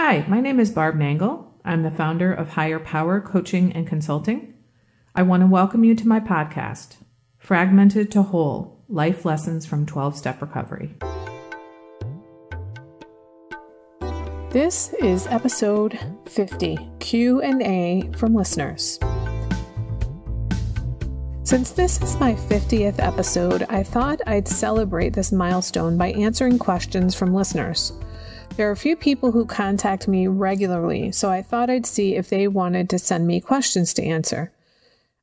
Hi, my name is Barb Nangle. I'm the founder of Higher Power Coaching and Consulting. I want to welcome you to my podcast, Fragmented to Whole, Life Lessons from 12-Step Recovery. This is episode 50, Q&A from listeners. Since this is my 50th episode, I thought I'd celebrate this milestone by answering questions from listeners. There are a few people who contact me regularly, so I thought I'd see if they wanted to send me questions to answer.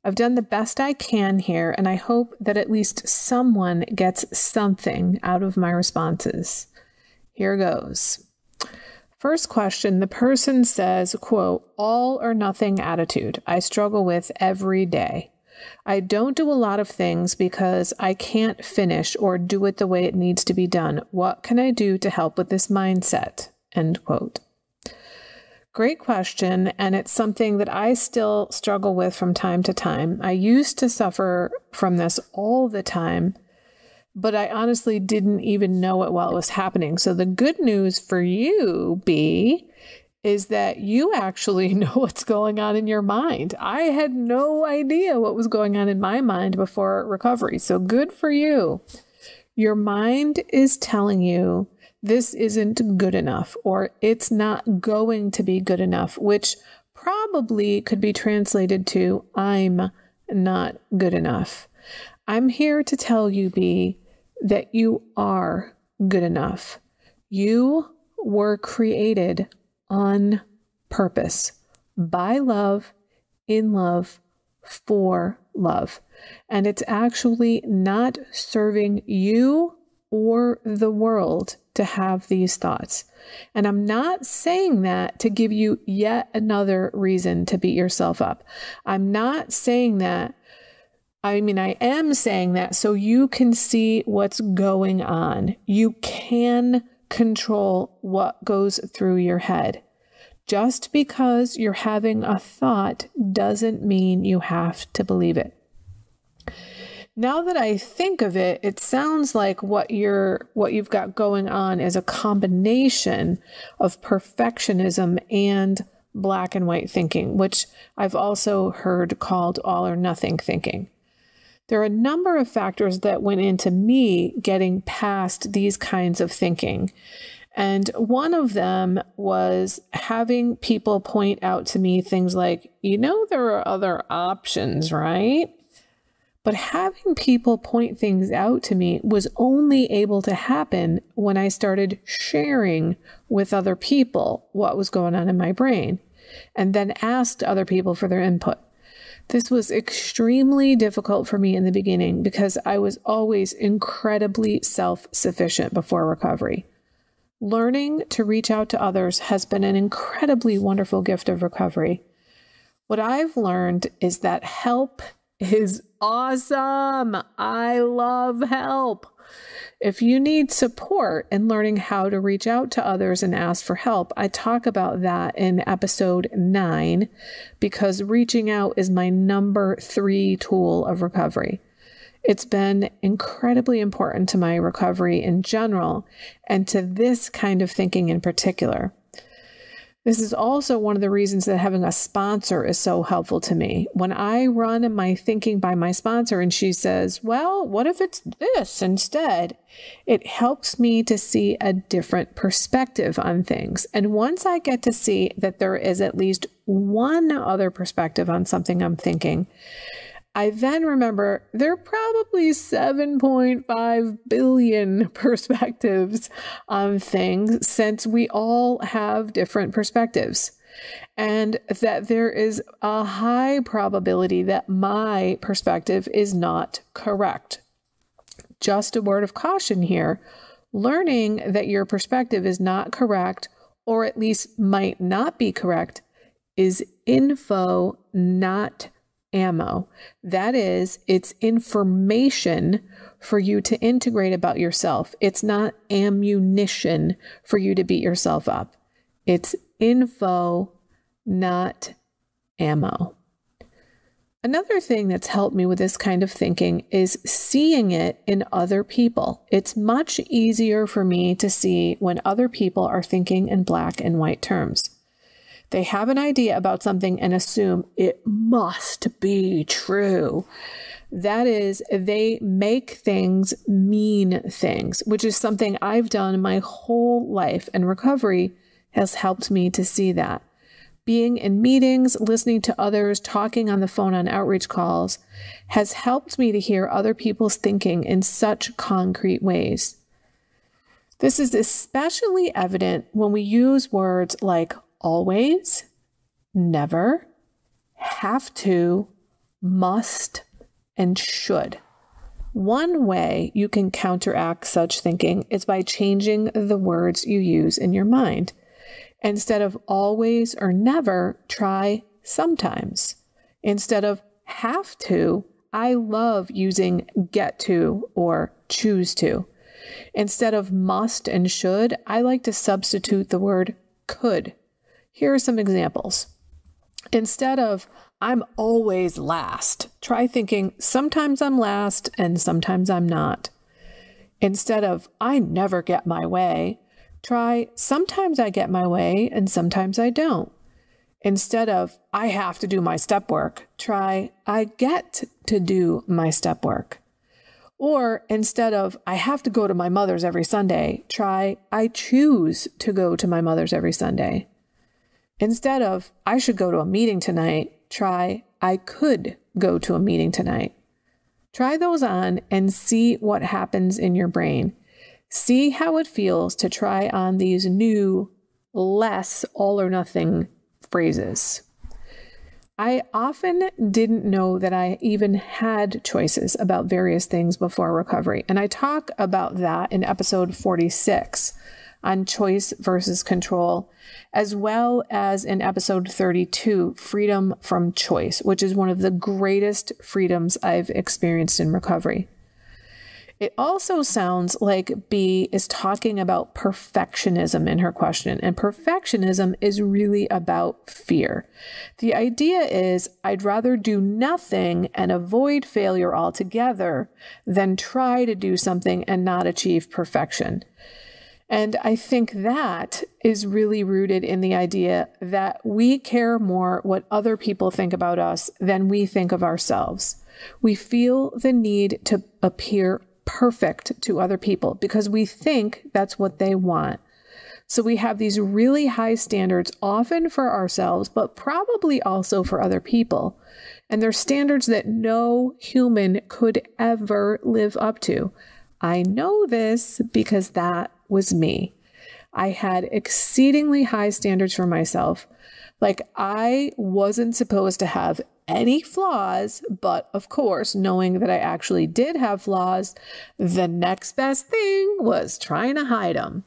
I've done the best I can here, and I hope that at least someone gets something out of my responses. Here goes. First question, the person says, quote, all or nothing attitude I struggle with every day. I don't do a lot of things because I can't finish or do it the way it needs to be done. What can I do to help with this mindset? End quote. Great question, and it's something that I still struggle with from time to time. I used to suffer from this all the time, but I honestly didn't even know it while it was happening. So the good news for you, B, is that you actually know what's going on in your mind. I had no idea what was going on in my mind before recovery. So good for you. Your mind is telling you this isn't good enough, or it's not going to be good enough, which probably could be translated to I'm not good enough. I'm here to tell you, B, that you are good enough. You were created on purpose, by love, in love, for love. And it's actually not serving you or the world to have these thoughts. And I'm not saying that to give you yet another reason to beat yourself up. I'm not saying that. I am saying that so you can see what's going on. You can control what goes through your head. Just because you're having a thought doesn't mean you have to believe it. Now that I think of it, it sounds like what you've got going on is a combination of perfectionism and black and white thinking, which I've also heard called all or nothing thinking. There are a number of factors that went into me getting past these kinds of thinking. And one of them was having people point out to me things like, there are other options, right? But having people point things out to me was only able to happen when I started sharing with other people what was going on in my brain, and then asked other people for their input. This was extremely difficult for me in the beginning because I was always incredibly self-sufficient before recovery. Learning to reach out to others has been an incredibly wonderful gift of recovery. What I've learned is that help is awesome. I love help. If you need support in learning how to reach out to others and ask for help, I talk about that in episode 9 because reaching out is my number 3 tool of recovery. It's been incredibly important to my recovery in general and to this kind of thinking in particular. This is also one of the reasons that having a sponsor is so helpful to me. When I run my thinking by my sponsor and she says, well, what if it's this instead? It helps me to see a different perspective on things. And once I get to see that there is at least one other perspective on something I'm thinking, I then remember there are probably 7.5 billion perspectives on things since we all have different perspectives, and that there is a high probability that my perspective is not correct. Just a word of caution here, learning that your perspective is not correct, or at least might not be correct, is info, not ammo. That is, it's information for you to integrate about yourself. It's not ammunition for you to beat yourself up. It's info, not ammo. Another thing that's helped me with this kind of thinking is seeing it in other people. It's much easier for me to see when other people are thinking in black and white terms. They have an idea about something and assume it must be true. That is, they make things mean things, which is something I've done my whole life, and recovery has helped me to see that. Being in meetings, listening to others, talking on the phone on outreach calls has helped me to hear other people's thinking in such concrete ways. This is especially evident when we use words like always, never, have to, must, and should. One way you can counteract such thinking is by changing the words you use in your mind. Instead of always or never, try sometimes. Instead of have to, I love using get to or choose to. Instead of must and should, I like to substitute the word could. Here are some examples. Instead of I'm always last, try thinking sometimes I'm last and sometimes I'm not. Instead of I never get my way, try sometimes I get my way and sometimes I don't. Instead of I have to do my step work, try I get to do my step work. Or instead of I have to go to my mother's every Sunday, try I choose to go to my mother's every Sunday. Instead of I should go to a meeting tonight, try I could go to a meeting tonight. Try those on and see what happens in your brain. See how it feels to try on these new, less all or nothing phrases. I often didn't know that I even had choices about various things before recovery, and I talk about that in episode 46 on choice versus control, as well as in episode 32, freedom from choice, which is one of the greatest freedoms I've experienced in recovery. It also sounds like B is talking about perfectionism in her question, and perfectionism is really about fear. The idea is I'd rather do nothing and avoid failure altogether than try to do something and not achieve perfection. And I think that is really rooted in the idea that we care more what other people think about us than we think of ourselves. We feel the need to appear perfect to other people because we think that's what they want. So we have these really high standards, often for ourselves, but probably also for other people. And they're standards that no human could ever live up to. I know this because that was me. I had exceedingly high standards for myself. Like I wasn't supposed to have any flaws, but of course, knowing that I actually did have flaws, the next best thing was trying to hide them,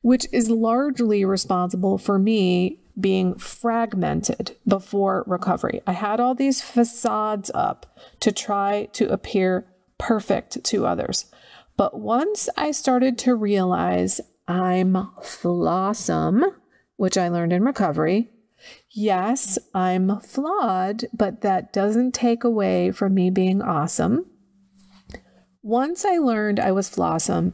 which is largely responsible for me being fragmented before recovery. I had all these facades up to try to appear perfect to others. But once I started to realize I'm flawsome, which I learned in recovery, yes, I'm flawed, but that doesn't take away from me being awesome. Once I learned I was flawsome,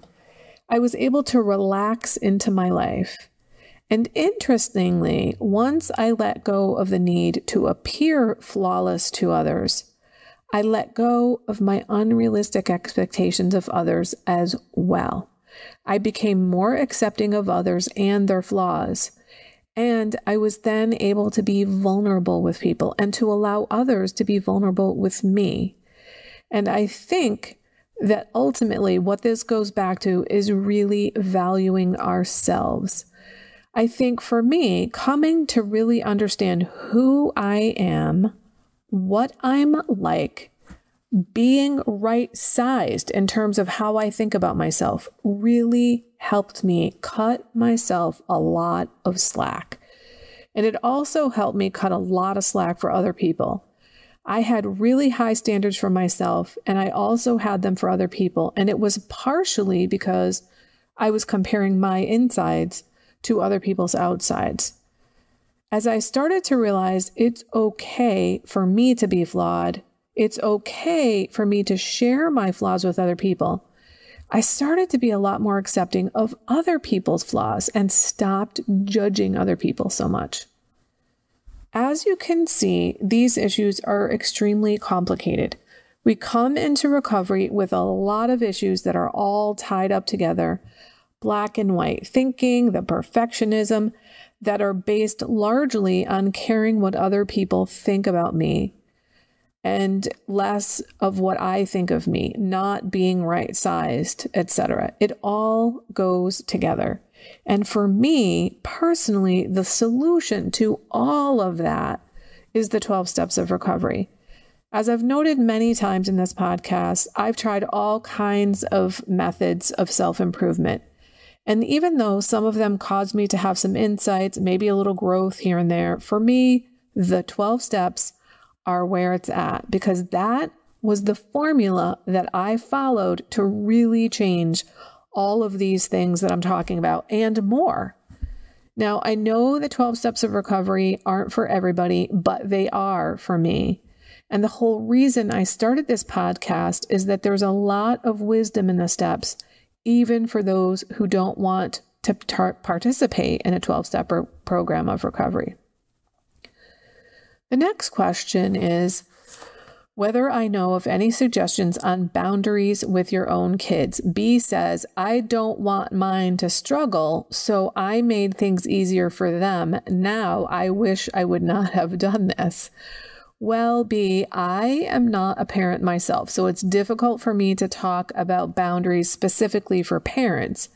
I was able to relax into my life. And interestingly, once I let go of the need to appear flawless to others, I let go of my unrealistic expectations of others as well. I became more accepting of others and their flaws. And I was then able to be vulnerable with people and to allow others to be vulnerable with me. And I think that ultimately what this goes back to is really valuing ourselves. I think for me, coming to really understand who I am, what I'm like, being right-sized in terms of how I think about myself really helped me cut myself a lot of slack. And it also helped me cut a lot of slack for other people. I had really high standards for myself, and I also had them for other people. And it was partially because I was comparing my insides to other people's outsides. As I started to realize it's okay for me to be flawed, it's okay for me to share my flaws with other people, I started to be a lot more accepting of other people's flaws and stopped judging other people so much. As you can see, these issues are extremely complicated. We come into recovery with a lot of issues that are all tied up together, black and white thinking, the perfectionism, that are based largely on caring what other people think about me and less of what I think of me, not being right-sized, etc. It all goes together. And for me, personally, the solution to all of that is the 12 steps of recovery. As I've noted many times in this podcast, I've tried all kinds of methods of self-improvement. And even though some of them caused me to have some insights, maybe a little growth here and there, for me, the 12 steps are where it's at, because that was the formula that I followed to really change all of these things that I'm talking about and more. Now, I know the 12 steps of recovery aren't for everybody, but they are for me. And the whole reason I started this podcast is that there's a lot of wisdom in the steps, even for those who don't want to participate in a 12-step program of recovery. The next question is whether I know of any suggestions on boundaries with your own kids. B says, I don't want mine to struggle, so I made things easier for them. Now I wish I would not have done this. Well, B, I am not a parent myself, so it's difficult for me to talk about boundaries specifically for parents.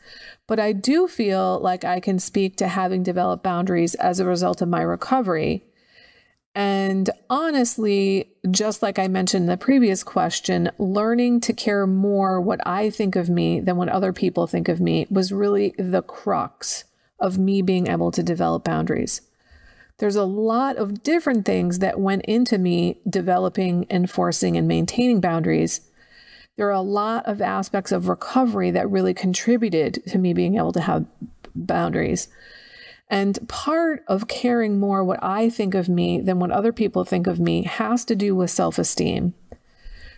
But I do feel like I can speak to having developed boundaries as a result of my recovery. And honestly, just like I mentioned in the previous question, learning to care more what I think of me than what other people think of me was really the crux of me being able to develop boundaries. There's a lot of different things that went into me developing, enforcing, and maintaining boundaries. There are a lot of aspects of recovery that really contributed to me being able to have boundaries. And part of caring more what I think of me than what other people think of me has to do with self-esteem.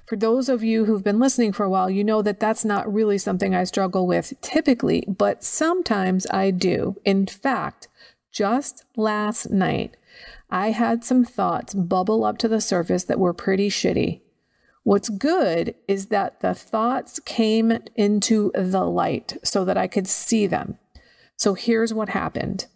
For those of you who've been listening for a while, you know that that's not really something I struggle with typically, but sometimes I do. In fact, just last night, I had some thoughts bubble up to the surface that were pretty shitty. What's good is that the thoughts came into the light so that I could see them. So here's what happened.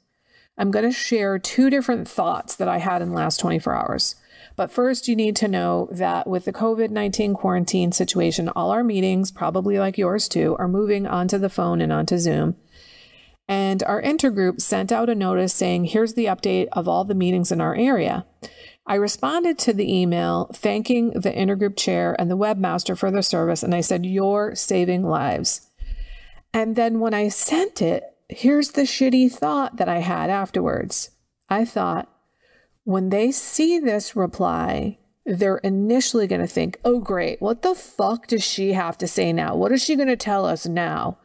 I'm going to share two different thoughts that I had in the last 24 hours. But first, you need to know that with the COVID-19 quarantine situation, all our meetings, probably like yours too, are moving onto the phone and onto Zoom. And our intergroup sent out a notice saying, here's the update of all the meetings in our area. I responded to the email thanking the intergroup chair and the webmaster for their service. And I said, you're saving lives. And then when I sent it, here's the shitty thought that I had afterwards. I thought, when they see this reply, they're initially going to think, oh, great. What the fuck does she have to say now? What is she going to tell us now?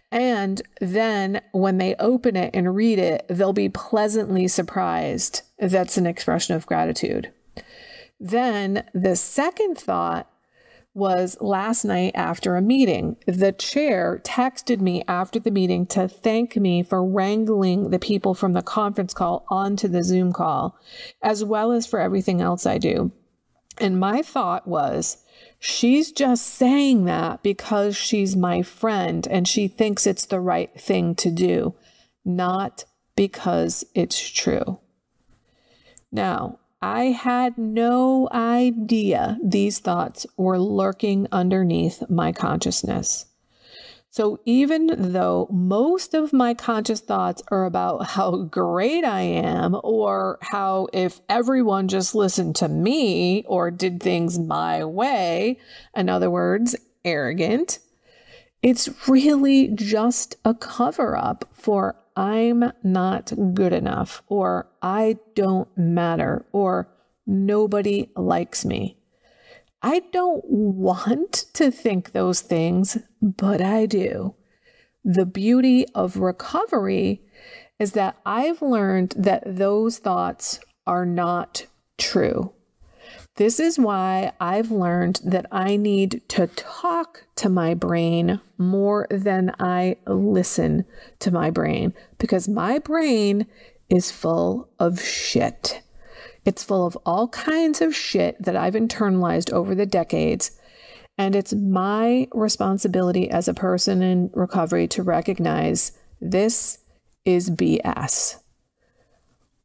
And then when they open it and read it, they'll be pleasantly surprised. That's an expression of gratitude. Then the second thought was last night after a meeting. The chair texted me after the meeting to thank me for wrangling the people from the conference call onto the Zoom call, as well as for everything else I do. And my thought was, she's just saying that because she's my friend and she thinks it's the right thing to do, not because it's true. Now, I had no idea these thoughts were lurking underneath my consciousness. So even though most of my conscious thoughts are about how great I am, or how if everyone just listened to me or did things my way, in other words, arrogant, it's really just a cover-up for I'm not good enough, or I don't matter, or nobody likes me. I don't want to think those things, but I do. The beauty of recovery is that I've learned that those thoughts are not true. This is why I've learned that I need to talk to my brain more than I listen to my brain, because my brain is full of shit. It's full of all kinds of shit that I've internalized over the decades. And it's my responsibility as a person in recovery to recognize this is BS.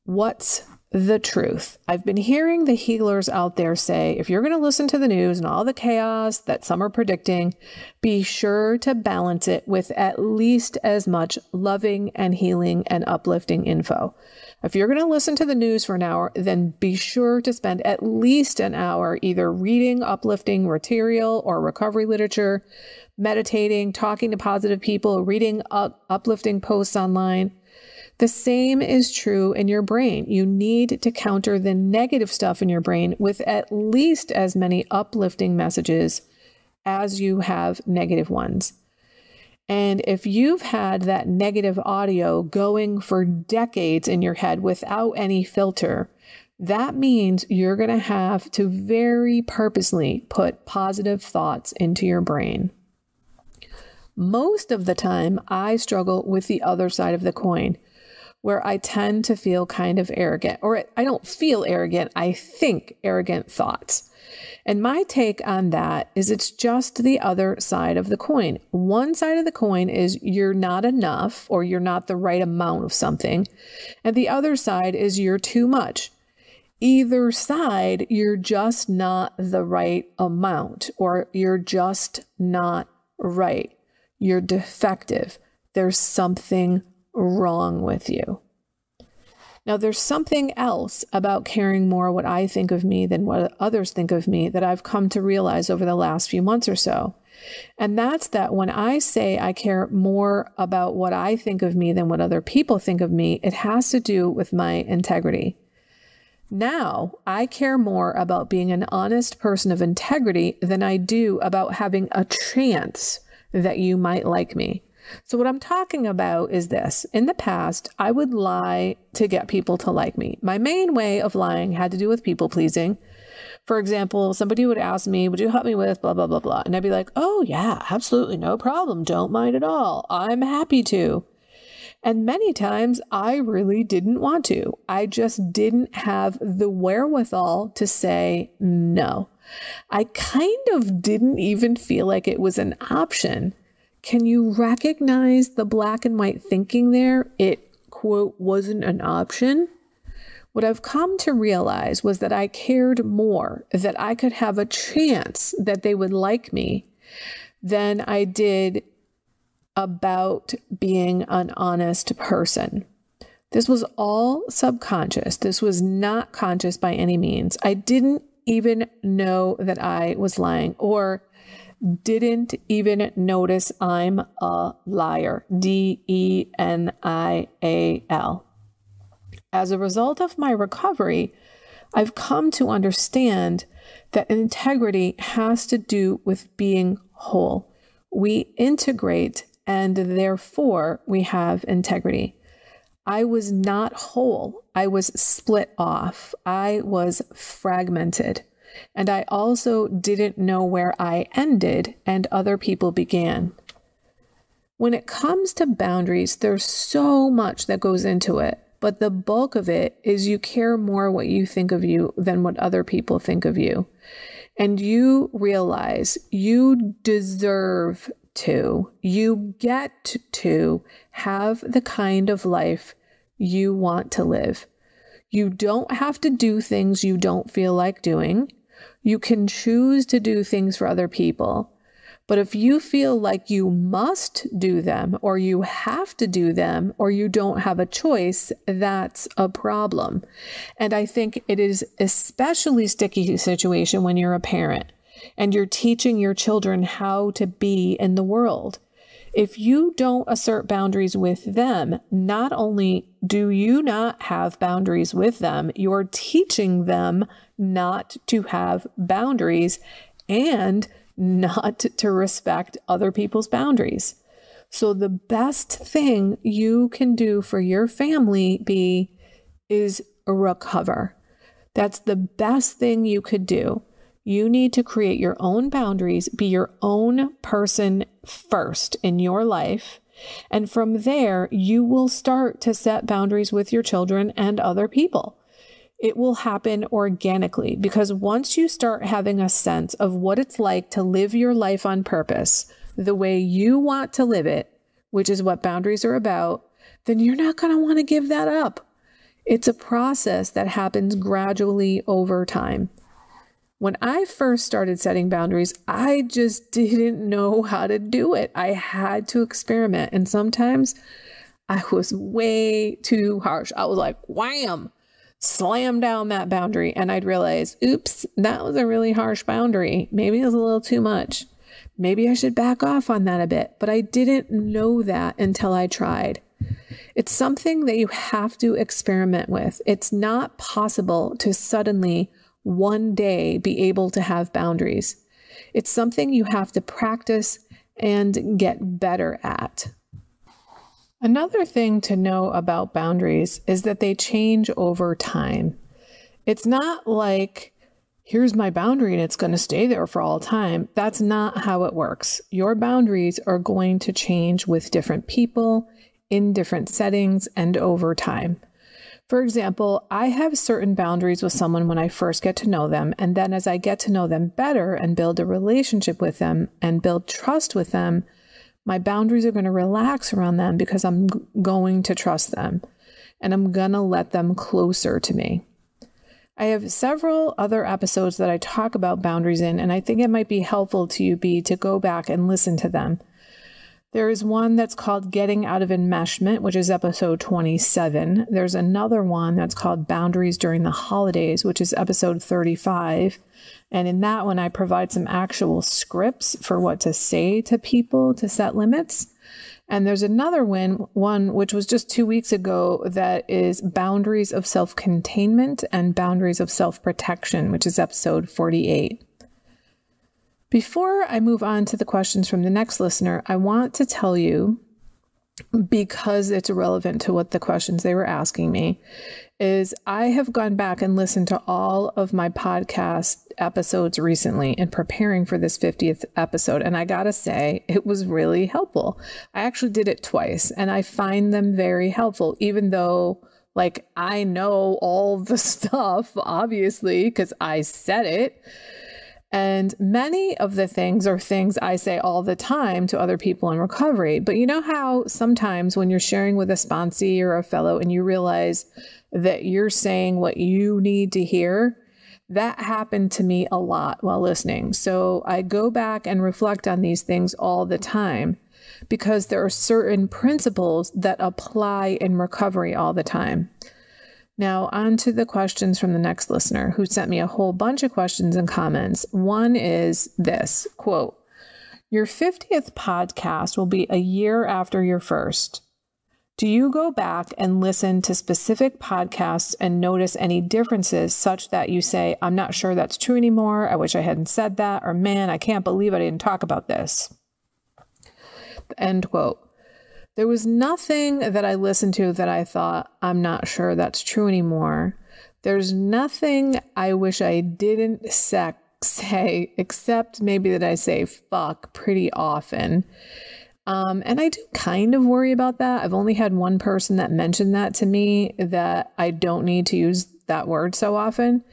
What's the truth? I've been hearing the healers out there say, if you're going to listen to the news and all the chaos that some are predicting, be sure to balance it with at least as much loving and healing and uplifting info. If you're going to listen to the news for an hour, then be sure to spend at least an hour either reading uplifting material or recovery literature, meditating, talking to positive people, reading uplifting posts online. The same is true in your brain. You need to counter the negative stuff in your brain with at least as many uplifting messages as you have negative ones. And if you've had that negative audio going for decades in your head without any filter, that means you're going to have to very purposely put positive thoughts into your brain. Most of the time, I struggle with the other side of the coin, where I tend to feel kind of arrogant, or I don't feel arrogant, I think arrogant thoughts. And my take on that is it's just the other side of the coin. One side of the coin is you're not enough, or you're not the right amount of something. And the other side is you're too much. Either side, you're just not the right amount, or you're just not right. You're defective. There's something wrong with you. Now, there's something else about caring more what I think of me than what others think of me that I've come to realize over the last few months or so. And that's that when I say I care more about what I think of me than what other people think of me, it has to do with my integrity. Now, I care more about being an honest person of integrity than I do about having a chance that you might like me. So what I'm talking about is this. In the past, I would lie to get people to like me. My main way of lying had to do with people pleasing. For example, somebody would ask me, would you help me with blah, blah, blah, blah. And I'd be like, oh yeah, absolutely. No problem. Don't mind at all. I'm happy to. And many times I really didn't want to. I just didn't have the wherewithal to say no. I kind of didn't even feel like it was an option. Can you recognize the black and white thinking there? It, quote, wasn't an option. What I've come to realize was that I cared more that I could have a chance that they would like me than I did about being an honest person. This was all subconscious. This was not conscious by any means. I didn't even know that I was lying, or didn't even notice I'm a liar. DENIAL. As a result of my recovery, I've come to understand that integrity has to do with being whole. We integrate, and therefore we have integrity. I was not whole. I was split off. I was fragmented. And I also didn't know where I ended and other people began. When it comes to boundaries, there's so much that goes into it, but the bulk of it is you care more what you think of you than what other people think of you. And you realize you deserve to, you get to have the kind of life you want to live. You don't have to do things you don't feel like doing. You can choose to do things for other people. But if you feel like you must do them, or you have to do them, or you don't have a choice, that's a problem. And I think it is especially sticky situation when you're a parent and you're teaching your children how to be in the world. If you don't assert boundaries with them, not only do you not have boundaries with them, you're teaching them not to have boundaries and not to respect other people's boundaries. So the best thing you can do for your family is recover. That's the best thing you could do. You need to create your own boundaries, be your own person first in your life. And from there, you will start to set boundaries with your children and other people. It will happen organically because once you start having a sense of what it's like to live your life on purpose, the way you want to live it, which is what boundaries are about, then you're not going to want to give that up. It's a process that happens gradually over time. When I first started setting boundaries, I just didn't know how to do it. I had to experiment. And sometimes I was way too harsh. I was like, wham, slam down that boundary. And I'd realize, oops, that was a really harsh boundary. Maybe it was a little too much. Maybe I should back off on that a bit. But I didn't know that until I tried. It's something that you have to experiment with. It's not possible to suddenly one day be able to have boundaries. It's something you have to practice and get better at. Another thing to know about boundaries is that they change over time. It's not like, here's my boundary and it's going to stay there for all time. That's not how it works. Your boundaries are going to change with different people, in different settings, and over time. For example, I have certain boundaries with someone when I first get to know them, and then as I get to know them better and build a relationship with them and build trust with them, my boundaries are going to relax around them because I'm going to trust them and I'm going to let them closer to me. I have several other episodes that I talk about boundaries in, and I think it might be helpful to you to go back and listen to them. There is one that's called Getting Out of Enmeshment, which is episode 27. There's another one that's called Boundaries During the Holidays, which is episode 35. And in that one, I provide some actual scripts for what to say to people to set limits. And there's another one, which was just 2 weeks ago, that is Boundaries of Self-Containment and Boundaries of Self-Protection, which is episode 48. Before I move on to the questions from the next listener, I want to tell you, because it's relevant to what the questions they were asking me, is I have gone back and listened to all of my podcast episodes recently in preparing for this 50th episode. And I gotta say, it was really helpful. I actually did it twice and I find them very helpful, even though I know all the stuff, obviously, because I said it. And many of the things are things I say all the time to other people in recovery. But you know how sometimes when you're sharing with a sponsee or a fellow and you realize that you're saying what you need to hear, that happened to me a lot while listening. So I go back and reflect on these things all the time because there are certain principles that apply in recovery all the time. Now, on to the questions from the next listener who sent me a whole bunch of questions and comments. One is this, quote, "Your 50th podcast will be a year after your first. Do you go back and listen to specific podcasts and notice any differences such that you say, I'm not sure that's true anymore, I wish I hadn't said that, or man, I can't believe I didn't talk about this?" End quote. There was nothing that I listened to that I thought, I'm not sure that's true anymore. There's nothing I wish I didn't say, except maybe that I say fuck pretty often. And I do kind of worry about that. I've only had one person that mentioned that to me, that I don't need to use that word so often.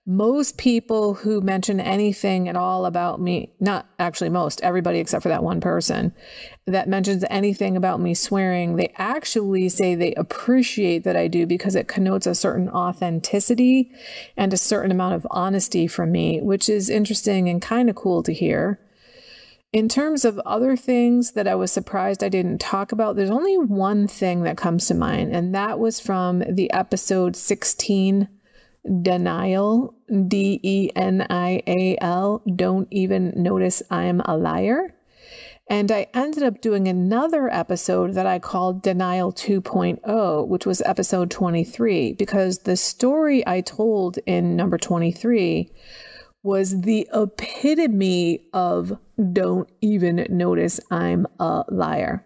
Most people who mention anything at all about me, not actually most, everybody except for that one person that mentions anything about me swearing, they actually say they appreciate that I do because it connotes a certain authenticity and a certain amount of honesty from me, which is interesting and kind of cool to hear. In terms of other things that I was surprised I didn't talk about, there's only one thing that comes to mind, and that was from the episode 16, Denial, DENIAL, Don't Even Notice I'm a Liar. And I ended up doing another episode that I called Denial 2.0, which was episode 23, because the story I told in number 23 was the epitome of don't even notice I'm a liar.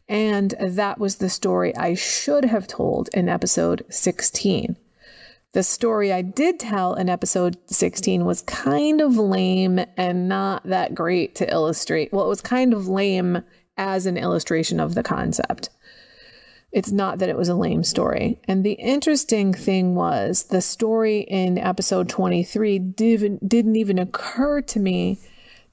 And that was the story I should have told in episode 16. The story I did tell in episode 16 was kind of lame and not that great to illustrate. Well, it was kind of lame as an illustration of the concept. It's not that it was a lame story. And the interesting thing was the story in episode 23 didn't even occur to me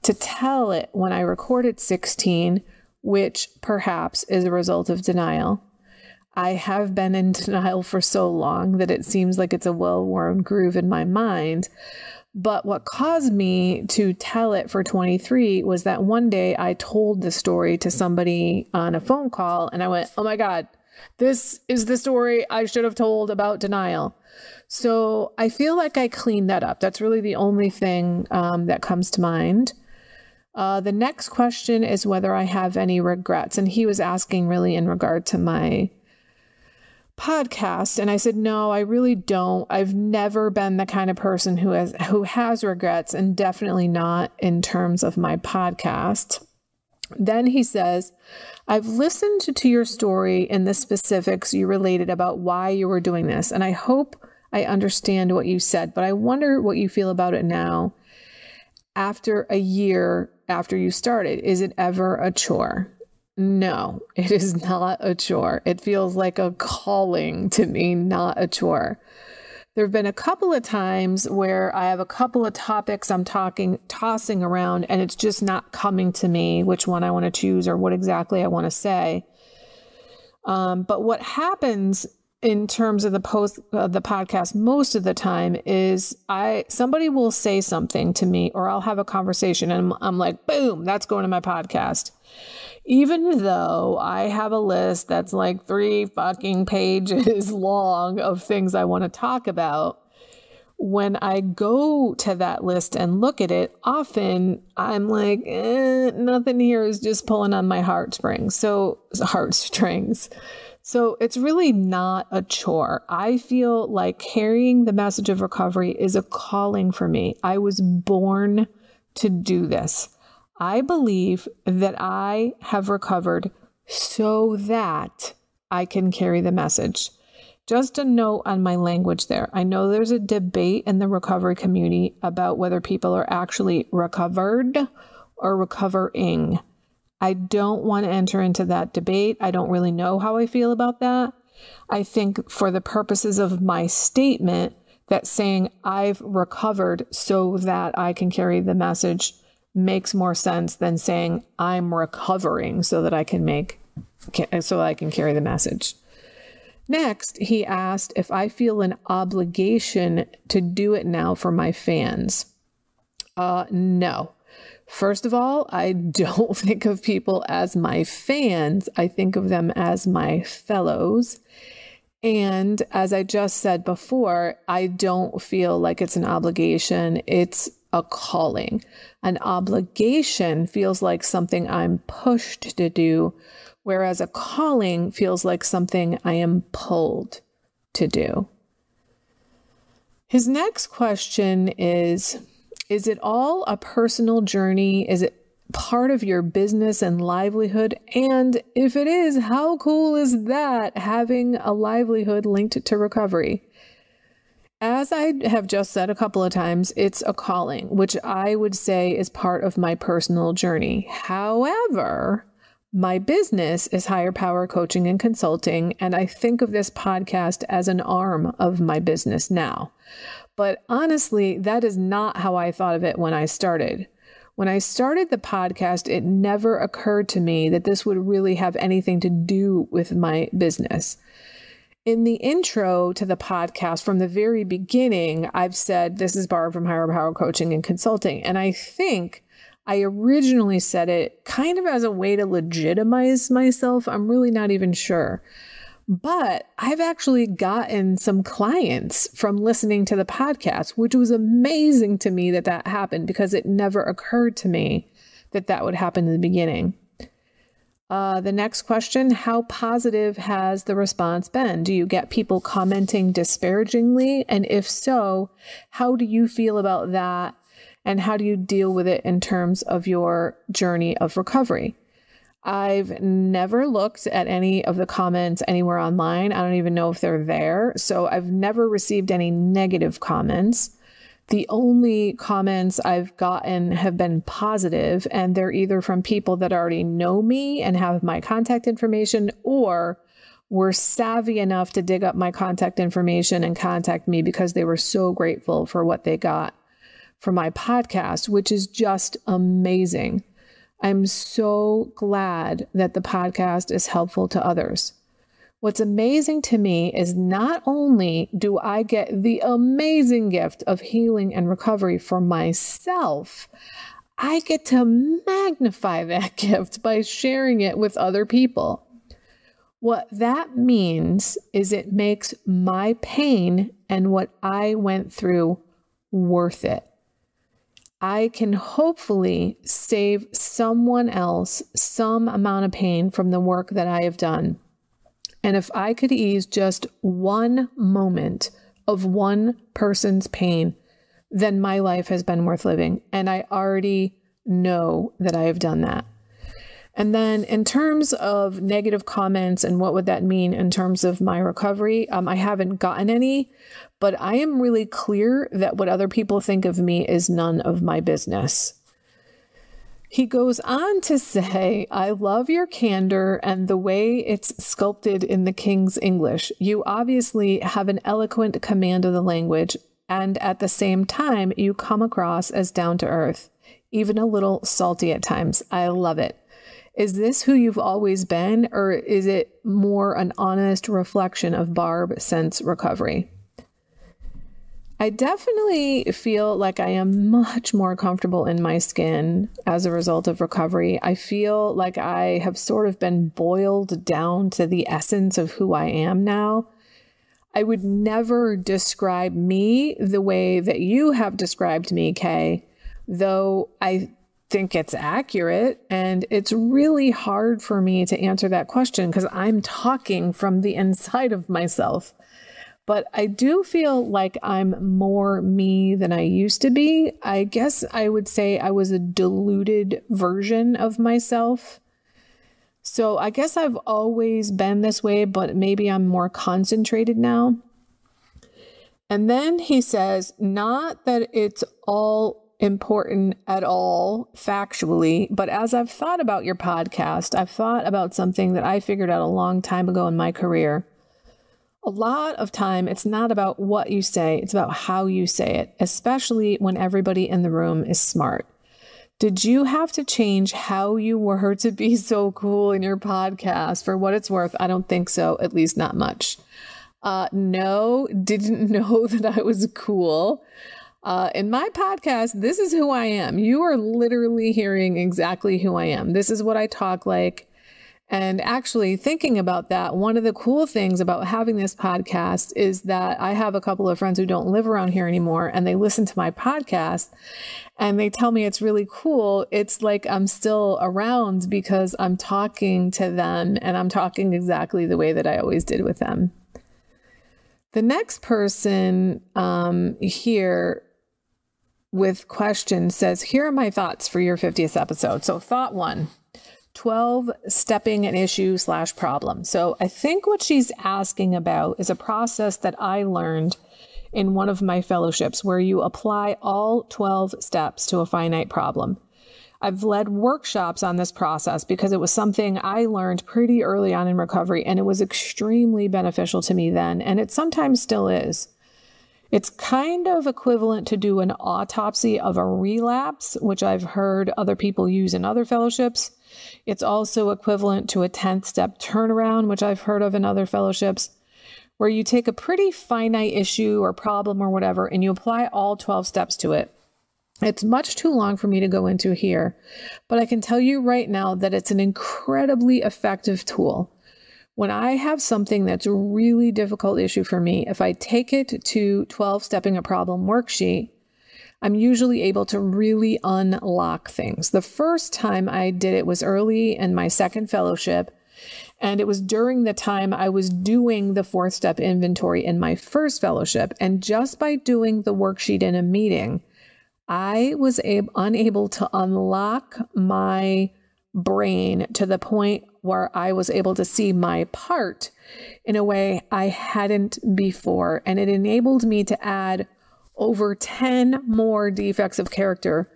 to tell it when I recorded 16, which perhaps is a result of denial. I have been in denial for so long that it seems like it's a well-worn groove in my mind. But what caused me to tell it for 23 was that one day I told the story to somebody on a phone call and I went, oh my God, this is the story I should have told about denial. So I feel like I cleaned that up. That's really the only thing that comes to mind. The next question is whether I have any regrets. And he was asking really in regard to my podcast. And I said, no, I really don't. I've never been the kind of person who has regrets, and definitely not in terms of my podcast. Then he says, I've listened to your story and the specifics you related about why you were doing this. And I hope I understand what you said, but I wonder what you feel about it now after a year after you started. Is it ever a chore? No, it is not a chore. It feels like a calling to me, not a chore. There have been a couple of times where I have a couple of topics I'm tossing around, and it's just not coming to me which one I want to choose or what exactly I want to say. But what happens in terms of the podcast most of the time is somebody will say something to me, or I'll have a conversation and I'm like, boom, that's going to my podcast. Even though I have a list that's like 3 fucking pages long of things I want to talk about, when I go to that list and look at it, often I'm like, nothing here is just pulling on my heartstrings. So it's really not a chore. I feel like carrying the message of recovery is a calling for me. I was born to do this. I believe that I have recovered so that I can carry the message. Just a note on my language there. I know there's a debate in the recovery community about whether people are actually recovered or recovering. I don't want to enter into that debate. I don't really know how I feel about that. I think for the purposes of my statement, that saying I've recovered so that I can carry the message makes more sense than saying I'm recovering so that I can carry the message. Next, he asked if I feel an obligation to do it now for my fans. No. First of all, I don't think of people as my fans. I think of them as my fellows. And as I just said before, I don't feel like it's an obligation. It's a calling. An obligation feels like something I'm pushed to do, whereas a calling feels like something I am pulled to do. His next question is it all a personal journey? Is it part of your business and livelihood? And if it is, how cool is that, having a livelihood linked to recovery? As I have just said a couple of times, it's a calling, which I would say is part of my personal journey. However, my business is higher power coaching and consulting, and I think of this podcast as an arm of my business now. But honestly, that is not how I thought of it when I started. When I started the podcast, it never occurred to me that this would really have anything to do with my business. In the intro to the podcast, from the very beginning, I've said this is borrowed from higher power coaching and consulting. And I think I originally said it kind of as a way to legitimize myself. I'm really not even sure. But I've actually gotten some clients from listening to the podcast, which was amazing to me that happened, because it never occurred to me that would happen in the beginning. The next question, how positive has the response been? Do you get people commenting disparagingly? And if so, how do you feel about that? And how do you deal with it in terms of your journey of recovery? I've never looked at any of the comments anywhere online. I don't even know if they're there. So I've never received any negative comments. The only comments I've gotten have been positive, and they're either from people that already know me and have my contact information, or were savvy enough to dig up my contact information and contact me because they were so grateful for what they got from my podcast, which is just amazing. I'm so glad that the podcast is helpful to others. What's amazing to me is not only do I get the amazing gift of healing and recovery for myself, I get to magnify that gift by sharing it with other people. What that means is it makes my pain and what I went through worth it. I can hopefully save someone else some amount of pain from the work that I have done. And if I could ease just one moment of one person's pain, then my life has been worth living. And I already know that I have done that. And then in terms of negative comments and what would that mean in terms of my recovery, I haven't gotten any, but I am really clear that what other people think of me is none of my business. He goes on to say, I love your candor and the way it's sculpted in the King's English. You obviously have an eloquent command of the language, and at the same time, you come across as down to earth, even a little salty at times. I love it. Is this who you've always been, or is it more an honest reflection of Barb since recovery? I definitely feel like I am much more comfortable in my skin as a result of recovery. I feel like I have sort of been boiled down to the essence of who I am now. I would never describe me the way that you have described me, Kay, though I think it's accurate, and it's really hard for me to answer that question because I'm talking from the inside of myself. But I do feel like I'm more me than I used to be. I guess I would say I was a diluted version of myself. So I guess I've always been this way, but maybe I'm more concentrated now. And then he says, not that it's all important at all factually, but as I've thought about your podcast, I've thought about something that I figured out a long time ago in my career. A lot of time, it's not about what you say, it's about how you say it, especially when everybody in the room is smart. Did you have to change how you were to be so cool in your podcast? For what it's worth, I don't think so, at least not much. No, didn't know that I was cool. In my podcast, this is who I am. You are literally hearing exactly who I am. This is what I talk like. And actually thinking about that, one of the cool things about having this podcast is that I have a couple of friends who don't live around here anymore, and they listen to my podcast and they tell me it's really cool. It's like I'm still around because I'm talking to them and I'm talking exactly the way that I always did with them. The next person here with questions says, here are my thoughts for your 50th episode. So thought 1. 12 stepping an issue / problem. So I think what she's asking about is a process that I learned in one of my fellowships where you apply all 12 steps to a finite problem. I've led workshops on this process because it was something I learned pretty early on in recovery, and it was extremely beneficial to me then, and it sometimes still is. It's kind of equivalent to do an autopsy of a relapse, which I've heard other people use in other fellowships. It's also equivalent to a 10th step turnaround, which I've heard of in other fellowships, where you take a pretty finite issue or problem or whatever, and you apply all 12 steps to it. It's much too long for me to go into here, but I can tell you right now that it's an incredibly effective tool. When I have something that's a really difficult issue for me, if I take it to 12 Stepping a Problem worksheet, I'm usually able to really unlock things. The first time I did it was early in my second fellowship, and it was during the time I was doing the 4th step inventory in my first fellowship. And just by doing the worksheet in a meeting, I was unable to unlock my brain to the point where I was able to see my part in a way I hadn't before. And it enabled me to add over 10 more defects of character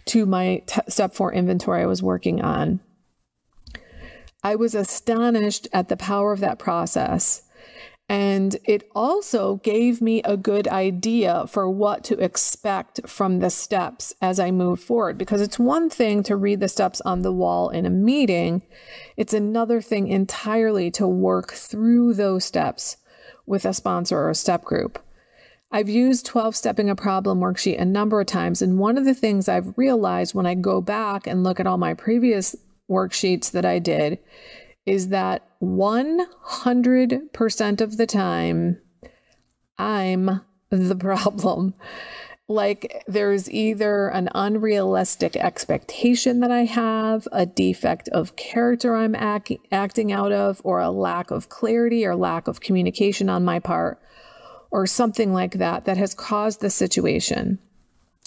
to my step 4 inventory I was working on. I was astonished at the power of that process. And it also gave me a good idea for what to expect from the steps as I move forward. Because it's one thing to read the steps on the wall in a meeting. It's another thing entirely to work through those steps with a sponsor or a step group. I've used 12-stepping a problem worksheet a number of times. And one of the things I've realized when I go back and look at all my previous worksheets that I did is that 100% of the time, I'm the problem. Like there's either an unrealistic expectation that I have, a defect of character I'm acting out of, or a lack of clarity or lack of communication on my part, or something like that that has caused the situation.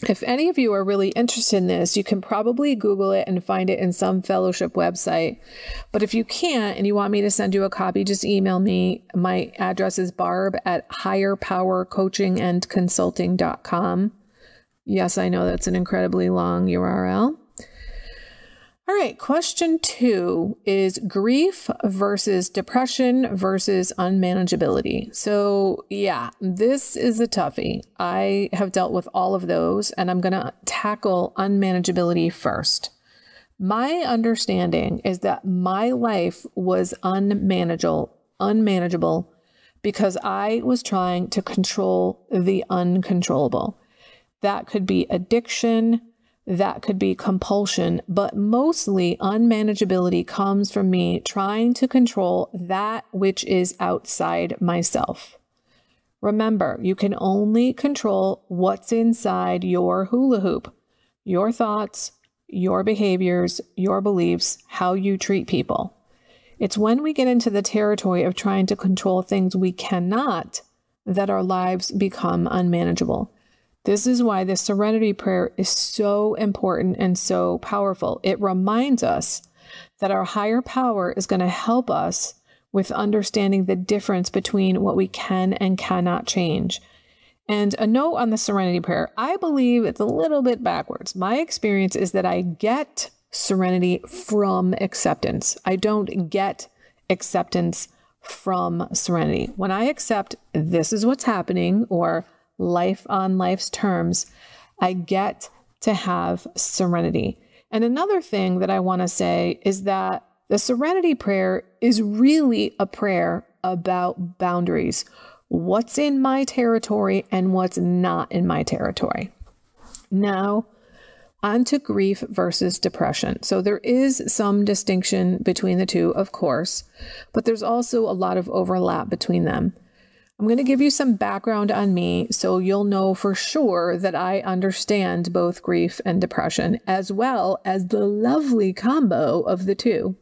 If any of you are really interested in this, you can probably Google it and find it in some fellowship website. But if you can't and you want me to send you a copy, just email me. My address is barb@higherpowercoachingandconsulting.com. Yes, I know that's an incredibly long URL. All right, question 2 is grief versus depression versus unmanageability. So yeah, this is a toughie. I have dealt with all of those, and I'm going to tackle unmanageability first. My understanding is that my life was unmanageable because I was trying to control the uncontrollable. That could be addiction, that could be compulsion, but mostly unmanageability comes from me trying to control that which is outside myself. Remember, you can only control what's inside your hula hoop, your thoughts, your behaviors, your beliefs, how you treat people. It's when we get into the territory of trying to control things we cannot that our lives become unmanageable. This is why the serenity prayer is so important and so powerful. It reminds us that our higher power is going to help us with understanding the difference between what we can and cannot change. And a note on the serenity prayer, I believe it's a little bit backwards. My experience is that I get serenity from acceptance. I don't get acceptance from serenity. When I accept this is what's happening, or life on life's terms, I get to have serenity. And another thing that I want to say is that the serenity prayer is really a prayer about boundaries. What's in my territory and what's not in my territory. Now, on to grief versus depression. So there is some distinction between the two, of course, but there's also a lot of overlap between them. I'm going to give you some background on me so you'll know for sure that I understand both grief and depression, as well as the lovely combo of the two.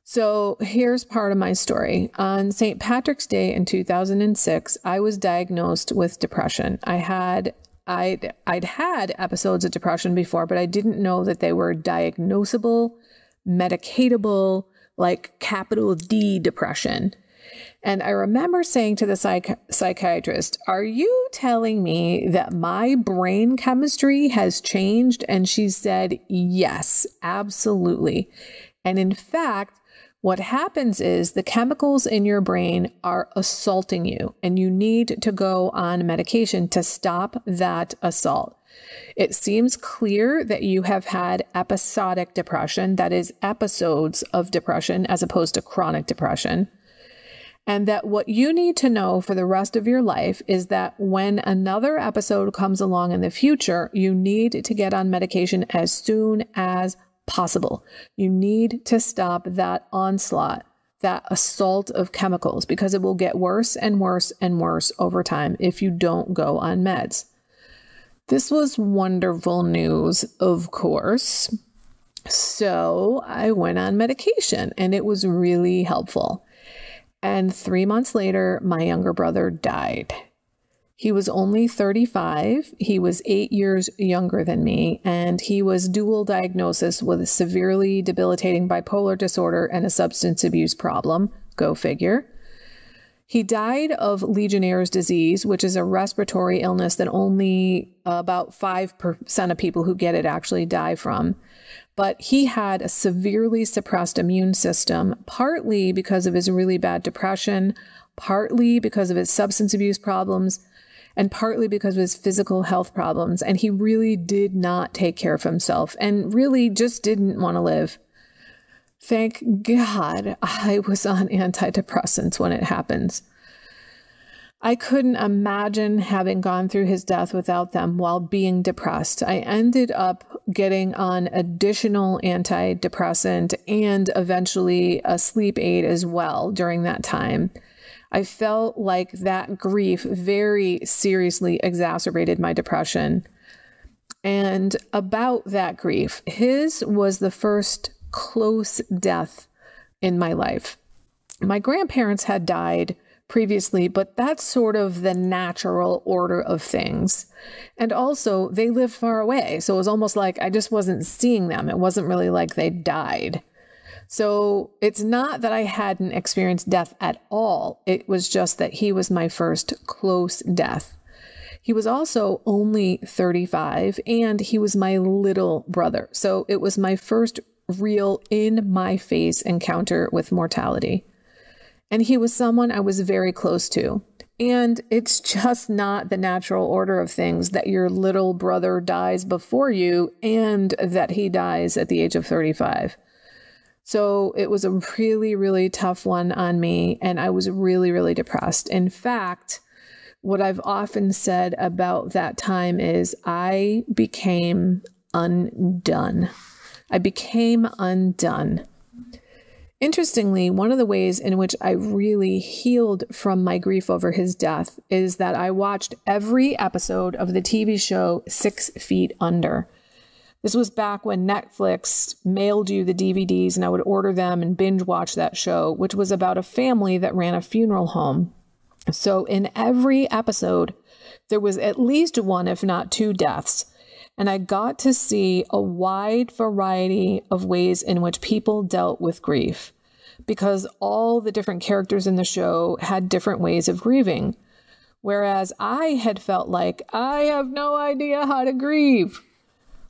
So here's part of my story. On St. Patrick's Day in 2006, I was diagnosed with depression. I'd had episodes of depression before, but I didn't know that they were diagnosable, medicatable, like capital D depression. And I remember saying to the psychiatrist, "Are you telling me that my brain chemistry has changed?" And she said, "Yes, absolutely. And in fact, what happens is the chemicals in your brain are assaulting you, and you need to go on medication to stop that assault. It seems clear that you have had episodic depression, that is, episodes of depression as opposed to chronic depression. And that what you need to know for the rest of your life is that when another episode comes along in the future, you need to get on medication as soon as possible. You need to stop that onslaught, that assault of chemicals, because it will get worse and worse and worse over time if you don't go on meds." This was wonderful news, of course. So I went on medication and it was really helpful. And 3 months later, my younger brother died. He was only 35. He was 8 years younger than me, and he was dual diagnosis with a severely debilitating bipolar disorder and a substance abuse problem. Go figure. He died of Legionnaire's disease, which is a respiratory illness that only about 5% of people who get it actually die from. But he had a severely suppressed immune system, partly because of his really bad depression, partly because of his substance abuse problems, and partly because of his physical health problems. And he really did not take care of himself and really just didn't want to live. Thank God I was on antidepressants when it happens. I couldn't imagine having gone through his death without them while being depressed. I ended up getting on additional antidepressant and eventually a sleep aid as well during that time. I felt like that grief very seriously exacerbated my depression. And about that grief, his was the first close death in my life. My grandparents had died previously, but that's sort of the natural order of things. And also, they lived far away, so it was almost like I just wasn't seeing them. It wasn't really like they died. So it's not that I hadn't experienced death at all. It was just that he was my first close death. He was also only 35, and he was my little brother. So it was my first real in-my-face encounter with mortality. And he was someone I was very close to. And it's just not the natural order of things that your little brother dies before you and that he dies at the age of 35. So it was a really, really tough one on me. And I was really, really depressed. In fact, what I've often said about that time is I became undone. I became undone. Interestingly, one of the ways in which I really healed from my grief over his death is that I watched every episode of the TV show 6 Feet Under. This was back when Netflix mailed you the DVDs and I would order them and binge watch that show, which was about a family that ran a funeral home. So in every episode, there was at least one, if not 2 deaths. And I got to see a wide variety of ways in which people dealt with grief, because all the different characters in the show had different ways of grieving. Whereas I had felt like I have no idea how to grieve.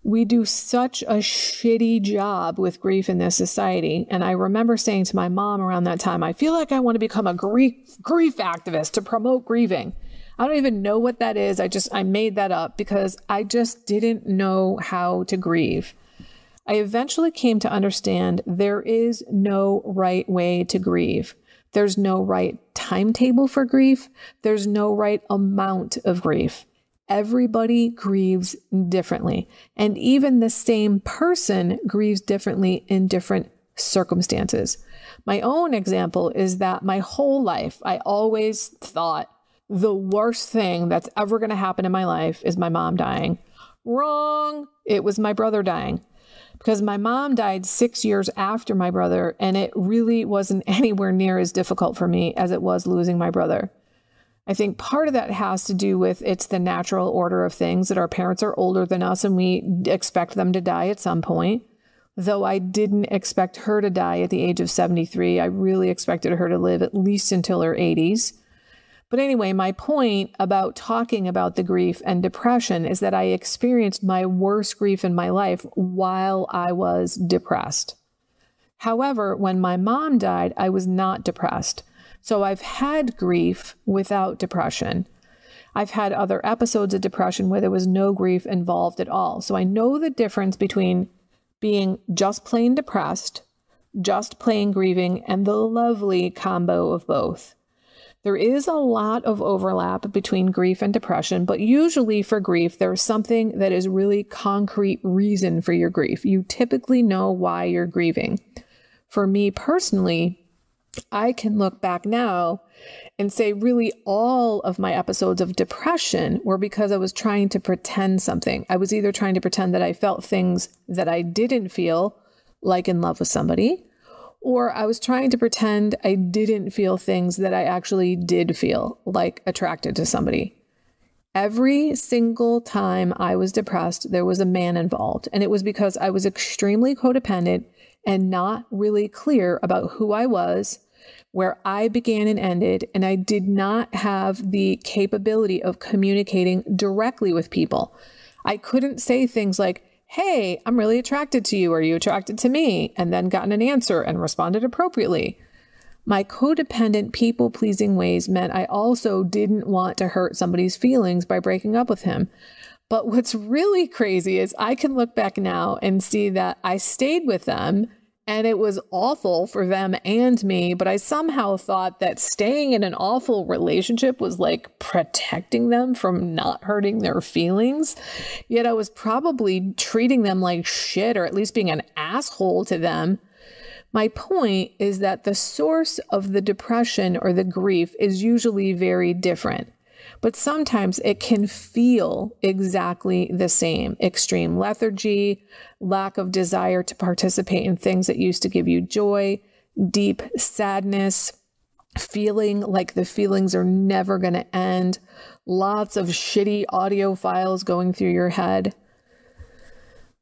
We do such a shitty job with grief in this society. And I remember saying to my mom around that time, I feel like I want to become a grief activist to promote grieving. I don't even know what that is. I made that up because I just didn't know how to grieve. I eventually came to understand there is no right way to grieve. There's no right timetable for grief. There's no right amount of grief. Everybody grieves differently. And even the same person grieves differently in different circumstances. My own example is that my whole life, I always thought, the worst thing that's ever going to happen in my life is my mom dying. Wrong. It was my brother dying. Because my mom died 6 years after my brother, and it really wasn't anywhere near as difficult for me as it was losing my brother. I think part of that has to do with it's the natural order of things that our parents are older than us and we expect them to die at some point. Though I didn't expect her to die at the age of 73. I really expected her to live at least until her 80s. But anyway, my point about talking about the grief and depression is that I experienced my worst grief in my life while I was depressed. However, when my mom died, I was not depressed. So I've had grief without depression. I've had other episodes of depression where there was no grief involved at all. So I know the difference between being just plain depressed, just plain grieving, and the lovely combo of both. There is a lot of overlap between grief and depression, but usually for grief, there's something that is really concrete reason for your grief. You typically know why you're grieving. For me personally, I can look back now and say really all of my episodes of depression were because I was trying to pretend something. I was either trying to pretend that I felt things that I didn't feel, like in love with somebody, or I was trying to pretend I didn't feel things that I actually did feel, like attracted to somebody. Every single time I was depressed, there was a man involved. And it was because I was extremely codependent and not really clear about who I was, where I began and ended. And I did not have the capability of communicating directly with people. I couldn't say things like, hey, I'm really attracted to you. Are you attracted to me? And then gotten an answer and responded appropriately. My codependent people-pleasing ways meant I also didn't want to hurt somebody's feelings by breaking up with him. But what's really crazy is I can look back now and see that I stayed with them and it was awful for them and me, but I somehow thought that staying in an awful relationship was like protecting them from not hurting their feelings. Yet I was probably treating them like shit, or at least being an asshole to them. My point is that the source of the depression or the grief is usually very different, but sometimes it can feel exactly the same. Extreme lethargy, lack of desire to participate in things that used to give you joy, deep sadness, feeling like the feelings are never going to end, lots of shitty audio files going through your head.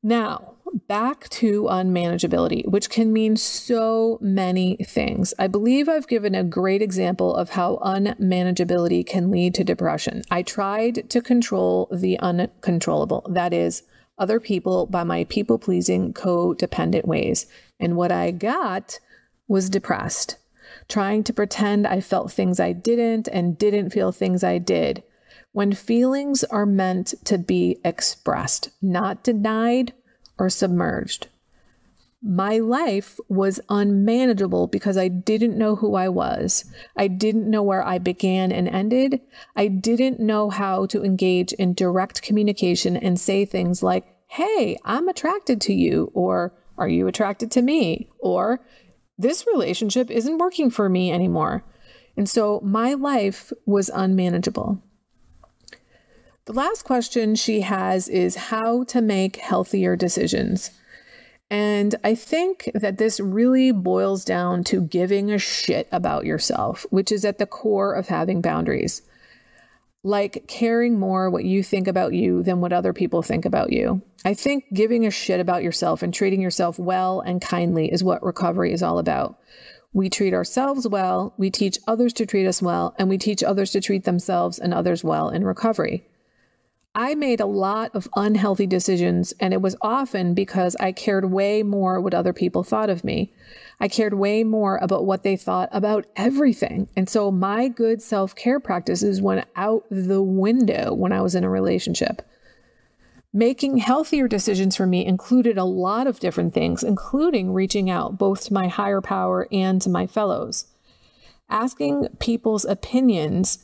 Now, back to unmanageability, which can mean so many things. I believe I've given a great example of how unmanageability can lead to depression. I tried to control the uncontrollable, that is, other people, by my people-pleasing, codependent ways. And what I got was depressed, trying to pretend I felt things I didn't and didn't feel things I did, when feelings are meant to be expressed, not denied or submerged. My life was unmanageable because I didn't know who I was. I didn't know where I began and ended. I didn't know how to engage in direct communication and say things like, hey, I'm attracted to you, or are you attracted to me? Or this relationship isn't working for me anymore. And so my life was unmanageable. The last question she has is how to make healthier decisions. And I think that this really boils down to giving a shit about yourself, which is at the core of having boundaries. Like caring more what you think about you than what other people think about you. I think giving a shit about yourself and treating yourself well and kindly is what recovery is all about. We treat ourselves well, we teach others to treat us well, and we teach others to treat themselves and others well in recovery. I made a lot of unhealthy decisions, and it was often because I cared way more what other people thought of me. I cared way more about what they thought about everything. And so my good self-care practices went out the window when I was in a relationship. Making healthier decisions for me included a lot of different things, including reaching out both to my higher power and to my fellows. Asking people's opinions,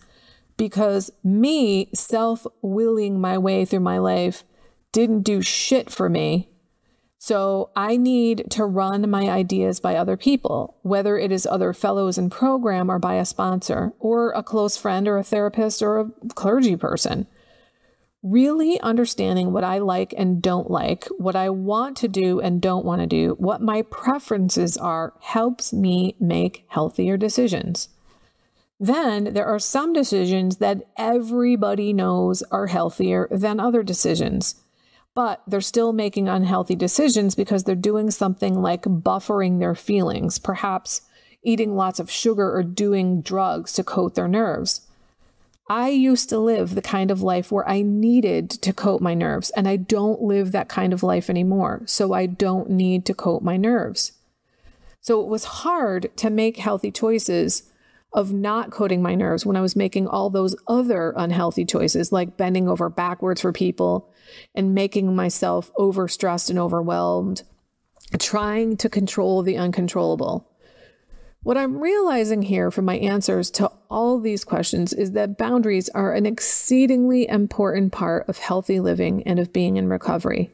because me self-willing my way through my life didn't do shit for me. So I need to run my ideas by other people, whether it is other fellows in program or by a sponsor or a close friend or a therapist or a clergy person. Really understanding what I like and don't like, what I want to do and don't want to do, what my preferences are, helps me make healthier decisions. Then there are some decisions that everybody knows are healthier than other decisions, but they're still making unhealthy decisions because they're doing something like buffering their feelings, perhaps eating lots of sugar or doing drugs to coat their nerves. I used to live the kind of life where I needed to coat my nerves, and I don't live that kind of life anymore, so I don't need to coat my nerves. So it was hard to make healthy choices of not coating my nerves when I was making all those other unhealthy choices, like bending over backwards for people and making myself overstressed and overwhelmed, trying to control the uncontrollable. What I'm realizing here from my answers to all these questions is that boundaries are an exceedingly important part of healthy living and of being in recovery.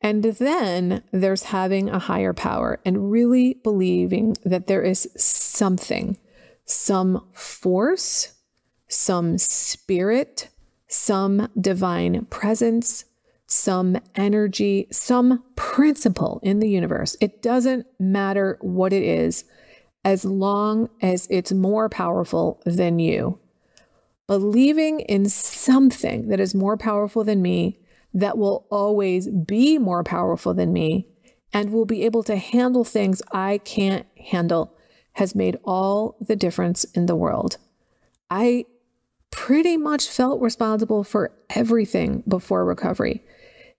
And then there's having a higher power and really believing that there is something, some force, some spirit, some divine presence, some energy, some principle in the universe. It doesn't matter what it is, as long as it's more powerful than you. believing in something that is more powerful than me, that will always be more powerful than me, and will be able to handle things I can't handle, has made all the difference in the world. I pretty much felt responsible for everything before recovery.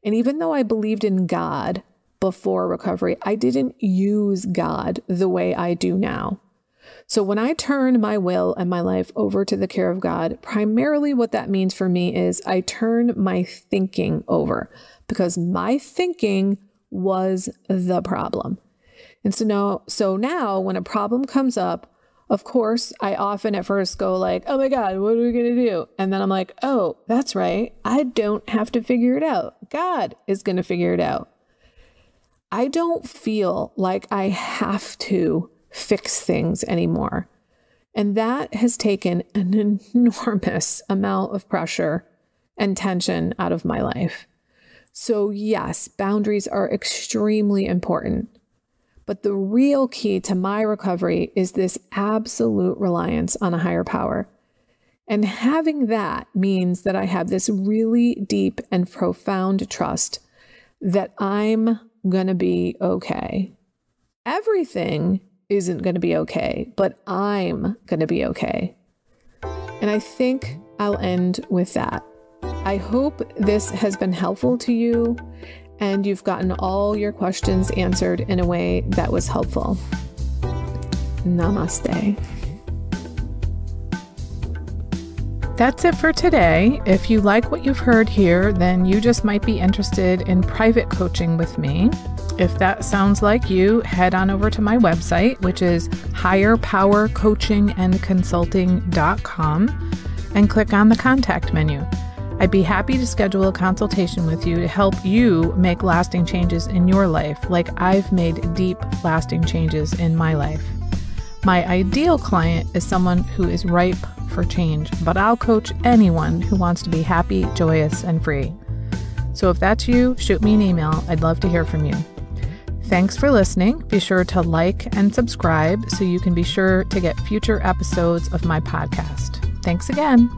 And even though I believed in God before recovery, I didn't use God the way I do now. So when I turn my will and my life over to the care of God, primarily what that means for me is I turn my thinking over, because my thinking was the problem. And so now when a problem comes up, of course, I often at first go like, oh my God, what are we going to do? And then I'm like, oh, that's right. I don't have to figure it out. God is going to figure it out. I don't feel like I have to fix things anymore. And that has taken an enormous amount of pressure and tension out of my life. So yes, boundaries are extremely important. But the real key to my recovery is this absolute reliance on a higher power. And having that means that I have this really deep and profound trust that I'm going to be okay. Everything isn't going to be okay, but I'm going to be okay. And I think I'll end with that. I hope this has been helpful to you and you've gotten all your questions answered in a way that was helpful. Namaste. That's it for today. If you like what you've heard here, then you just might be interested in private coaching with me. If that sounds like you, head on over to my website, which is higherpowercoachingandconsulting.com, and click on the contact menu. I'd be happy to schedule a consultation with you to help you make lasting changes in your life, like I've made deep, lasting changes in my life. My ideal client is someone who is ripe for change, but I'll coach anyone who wants to be happy, joyous, and free. So if that's you, shoot me an email. I'd love to hear from you. Thanks for listening. Be sure to like and subscribe so you can be sure to get future episodes of my podcast. Thanks again.